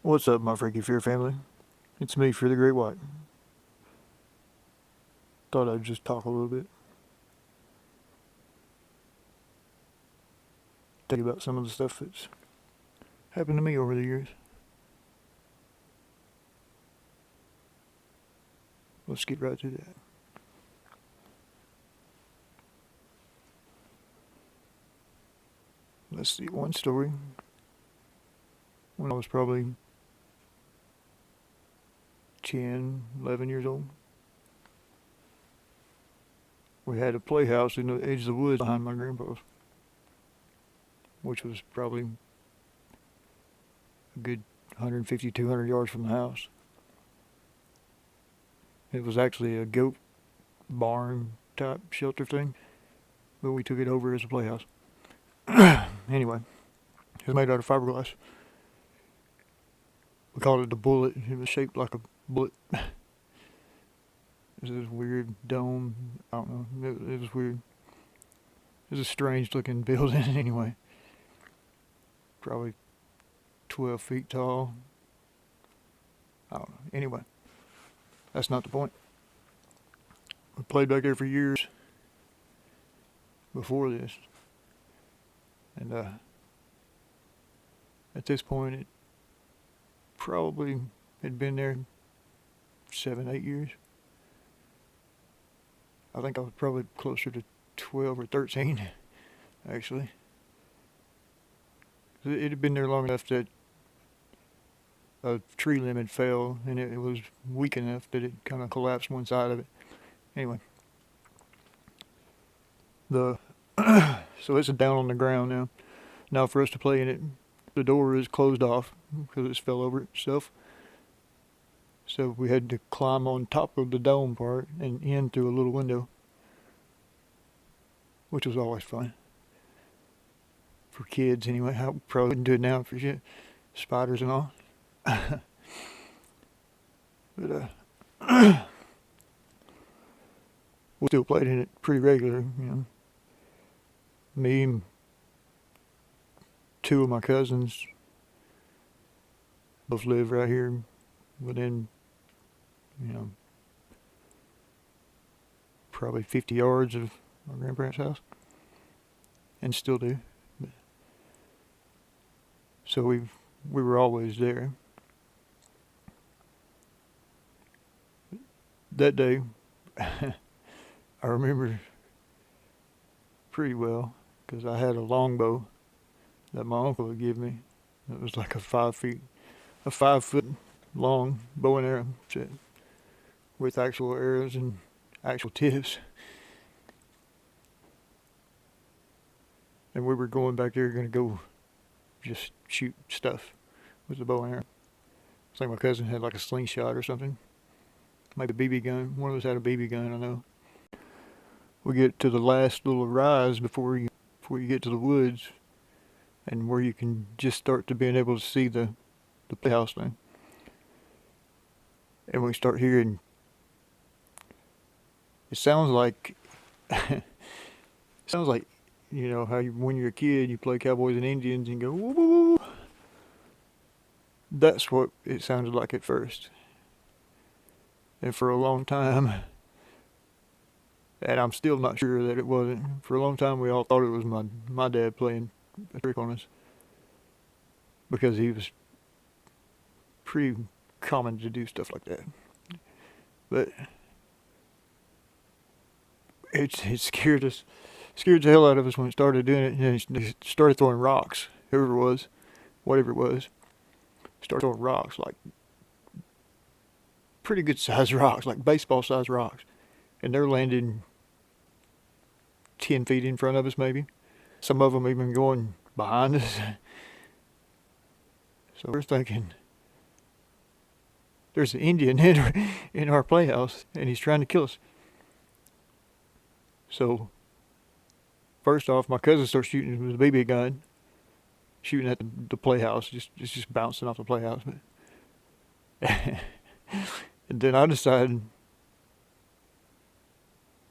What's up, my Freaky Fear family? It's me, for the GreatWhite. Thought I'd just talk a little bit. Tell you about some of the stuff that's happened to me over the years. Let's get right to that. Let's see, one story. When I was probably 10, 11 years old. We had a playhouse in the edge of the woods behind my grandpa's, which was probably a good 150, 200 yards from the house. It was actually a goat barn type shelter thing, but we took it over as a playhouse. Anyway, it was made out of fiberglass. We called it the bullet. It was shaped like a bullet. It was this weird dome. I don't know. It was weird. It was a strange looking building anyway. Probably 12 feet tall. I don't know. Anyway, that's not the point. We played back there for years before this. And at this point, it probably had been there 7, 8 years. I think I was probably closer to 12 or 13, actually. It had been there long enough that a tree limb had fell, and it was weak enough that it kind of collapsed one side of it. Anyway, so it's down on the ground now. Now for us to play in it, the door is closed off because it fell over itself. So we had to climb on top of the dome part and in through a little window, which was always fun. For kids anyway. I probably wouldn't do it now for shit. Spiders and all. But we still played in it pretty regular, you know. Me and 2 of my cousins both live right here within, probably 50 yards of my grandparents' house, and still do. So we were always there. That day, I remember pretty well because I had a longbow that my uncle had given me. It was like a 5 foot long bow and arrow set with actual arrows and actual tips. And we were going back there, going to go just shoot stuff with the bow and arrow. It's like my cousin had like a slingshot or something. Maybe a BB gun. One of us had a BB gun, I know. We get to the last little rise before you get to the woods, and where you can just start to being able to see the playhouse thing. And we start hearing, it sounds like, you know, how when you're a kid, you play cowboys and Indians and go, woo, woo, woo. That's what it sounded like at first. And for a long time, and I'm still not sure that it wasn't, for a long time we all thought it was my dad playing a trick on us. Because he was pretty common to do stuff like that. But it scared the hell out of us when it started doing it. And he started throwing rocks, whoever it was, whatever it was. Started throwing rocks, like pretty good sized rocks, like baseball sized rocks. And they're landing 10 feet in front of us maybe. Some of them even going behind us. So we're thinking, there's an Indian in our playhouse, and he's trying to kill us. So, first off, my cousin starts shooting with a BB gun, shooting at the playhouse, just bouncing off the playhouse. And then I decided,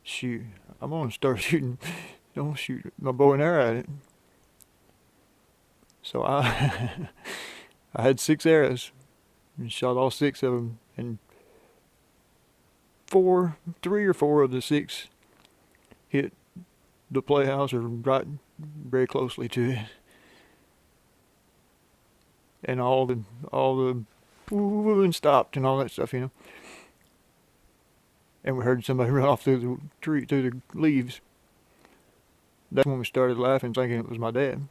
shoot, I'm gonna start shooting. Don't shoot my bow and arrow at it. So I had 6 arrows and shot all 6 of them, and 3 or 4 of the 6 hit the playhouse or right very closely to it, and all the and stopped and all that stuff, And we heard somebody run off through the tree, through the leaves. That's when we started laughing, thinking it was my dad.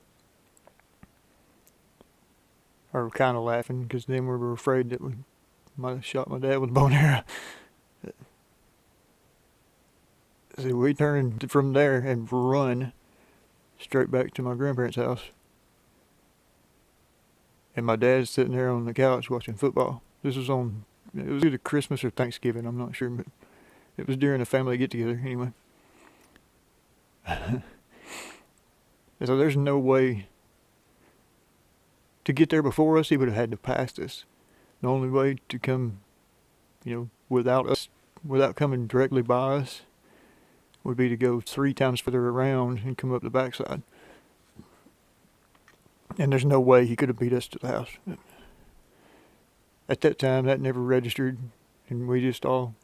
Or kind of laughing, because then we were afraid that we might have shot my dad with a bow and arrow. So we turned from there and run straight back to my grandparents' house. And my dad's sitting there on the couch watching football. It was either Christmas or Thanksgiving, I'm not sure, but it was during a family get-together anyway. And so there's no way to get there before us. He would have had to pass us. The only way to come, without coming directly by us, would be to go 3 times further around and come up the backside. And there's no way he could have beat us to the house. At that time, that never registered, and we just all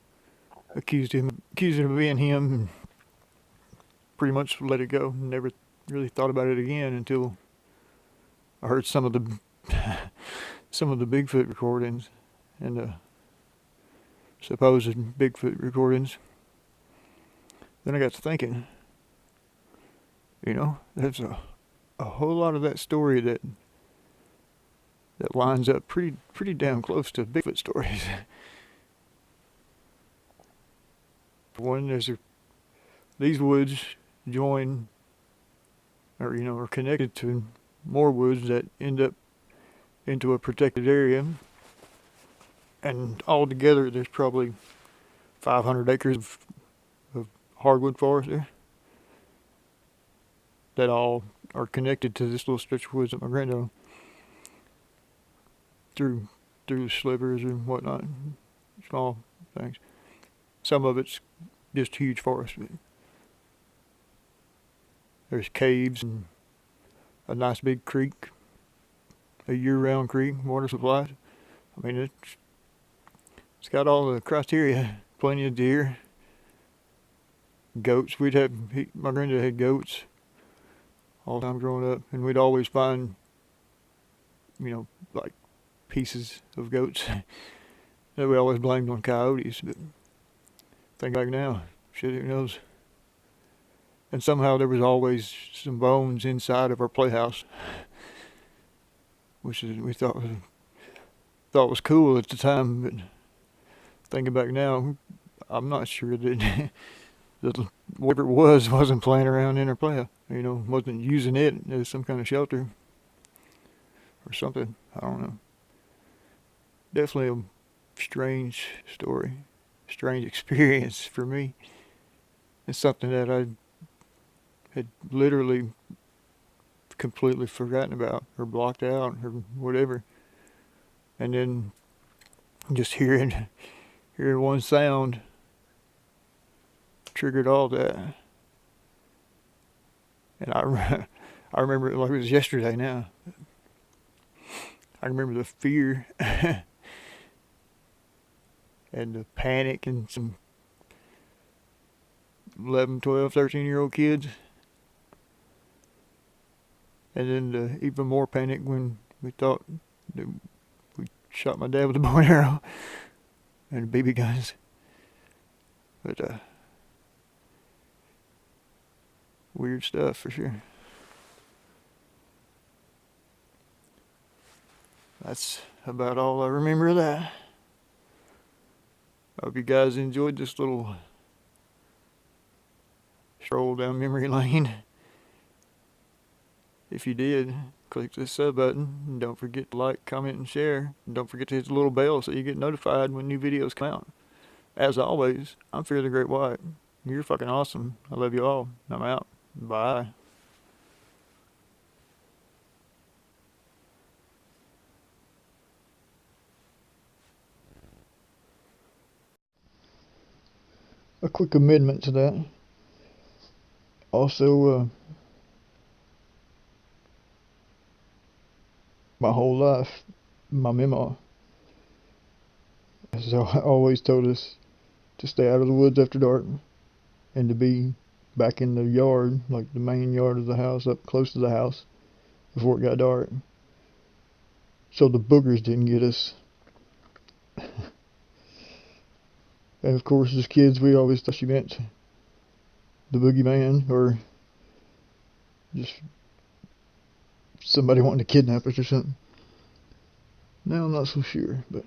accused him of being him, and pretty much let it go. Never really thought about it again until I heard some of the Bigfoot recordings and the supposed Bigfoot recordings. Then I got to thinking, there's a whole lot of that story that lines up pretty damn close to Bigfoot stories. For one, these woods join, or are connected to more woods that end up into a protected area, and altogether there's probably 500 acres of hardwood forest there that all are connected to this little stretch of woods that my granddad owned through slivers and whatnot, small things. Some of it's just huge forest. There's caves and a nice big creek, a year-round creek, water supplies. I mean, it's got all the criteria. Plenty of deer, goats. My granddad had goats all the time growing up, and we'd always find, like pieces of goats that we always blamed on coyotes, but think back now, shit, who knows? And somehow there was always some bones inside of our playhouse, which we thought was cool at the time, but thinking back now, I'm not sure that whatever it wasn't playing around in our playhouse. Wasn't using it as some kind of shelter or something. I don't know. Definitely a strange story, strange experience for me. It's something that I had literally completely forgotten about or blocked out or whatever. And then just hearing one sound triggered all that. And I remember it like it was yesterday now. I remember the fear and the panic and some 11, 12, 13-year-old kids. And then the even more panic when we thought that we shot my dad with a bow and arrow and BB guns. But weird stuff for sure. That's about all I remember of that. I hope you guys enjoyed this little stroll down memory lane. If you did, click the sub button. And don't forget to like, comment, and share. And don't forget to hit the little bell so you get notified when new videos come out. As always, I'm Fear the GreatWhite. You're fucking awesome. I love you all. I'm out. Bye. A quick amendment to that. Also, my whole life, my memo So I always told us to stay out of the woods after dark and to be back in the yard, like the main yard of the house, up close to the house before it got dark. So the boogers didn't get us. And of course, as kids, we always thought she meant the boogeyman or just somebody wanting to kidnap us or something. Now I'm not so sure, but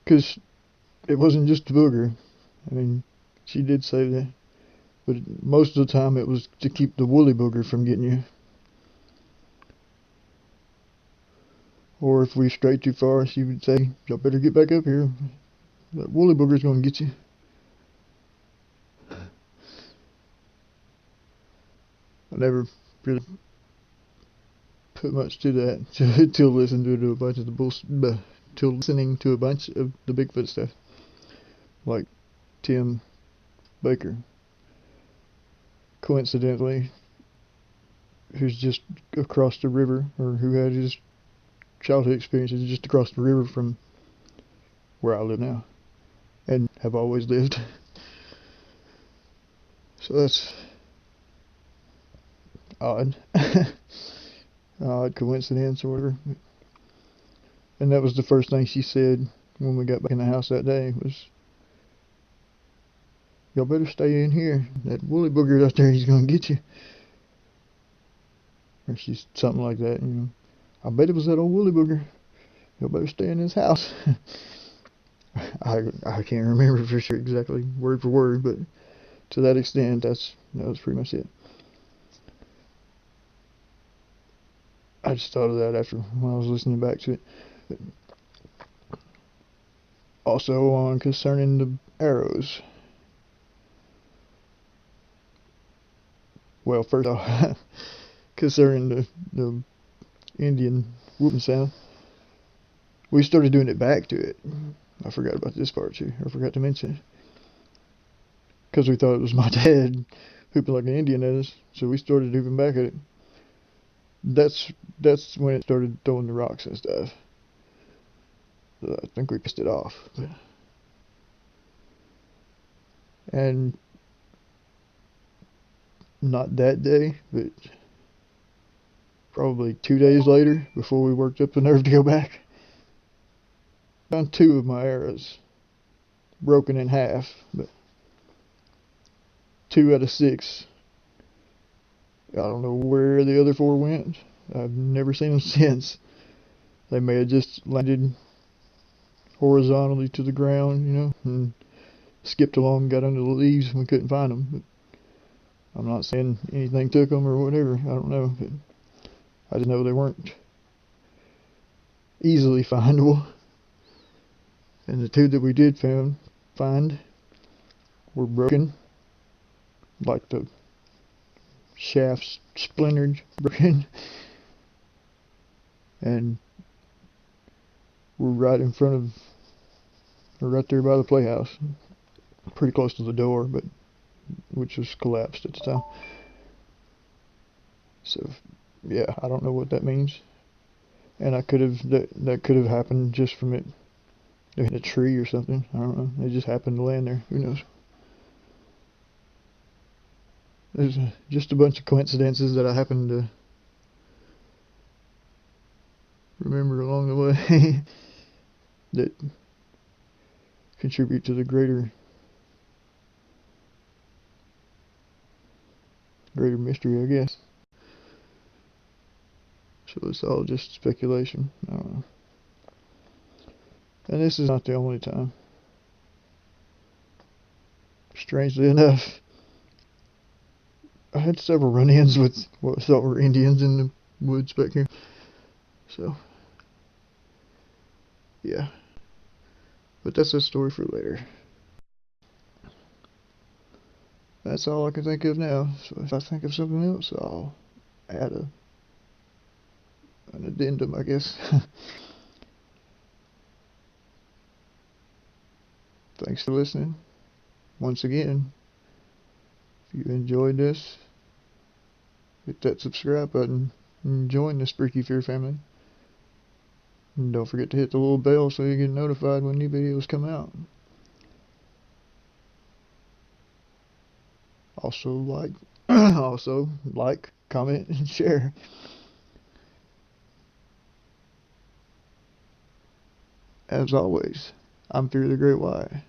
because it wasn't just a booger. I mean, she did say that, but most of the time it was to keep the woolly booger from getting you. Or if we strayed too far, she would say, "Y'all better get back up here. That woolly booger's gonna get you." I never really put much to that till listening to a bunch of the till listening to a bunch of the Bigfoot stuff, like Tim Baker, coincidentally, who's just across the river, or who had his childhood experiences just across the river from where I live now, and have always lived. So that's odd. Odd coincidence or whatever. And that was the first thing she said when we got back in the house that day was, "Y'all better stay in here. That woolly booger out there, he's gonna get you." Or she's something like that, you know. "I bet it was that old woolly booger. Y'all better stay in this house." I can't remember for sure exactly word for word, but to that extent, that was pretty much it. I just thought of that after when I was listening back to it. But also on concerning the arrows. Well, first off, concerning the Indian whooping sound, we started doing it back to it. I forgot about this part too. I forgot to mention it. Because we thought it was my dad hooping like an Indian at us, so we started hooping back at it. That's when it started throwing the rocks and stuff. So I think we pissed it off. And not that day, but probably 2 days later, before we worked up the nerve to go back, found 2 of my arrows broken in half, but 2 out of 6. I don't know where the other 4 went. I've never seen them since. They may have just landed horizontally to the ground, you know, and skipped along and got under the leaves and we couldn't find them. But I'm not saying anything took them or whatever. I don't know. But I just know they weren't easily findable. And the 2 that we did find were broken, like the shafts splintered, broken, and were right in front of, or right there by the playhouse, pretty close to the door, but which was collapsed at the time. So, yeah, I don't know what that means. And that could have happened just from it hitting a tree or something. I don't know. It just happened to land there. Who knows? There's just a bunch of coincidences that I happen to remember along the way that contribute to the greater mystery, I guess. So it's all just speculation. I don't know. And this is not the only time. Strangely enough, I had several run-ins with what I thought were Indians in the woods back here. So, yeah. But that's a story for later. That's all I can think of now. So if I think of something else, I'll add an addendum, I guess. Thanks for listening. Once again, if you enjoyed this, hit that subscribe button and join the Spooky Fear family. And don't forget to hit the little bell so you get notified when new videos come out. Also like, comment, and share. As always, I'm Fear the GreatWhite.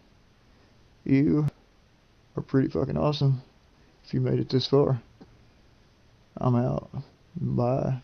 You are pretty fucking awesome if you made it this far. I'm out. Bye.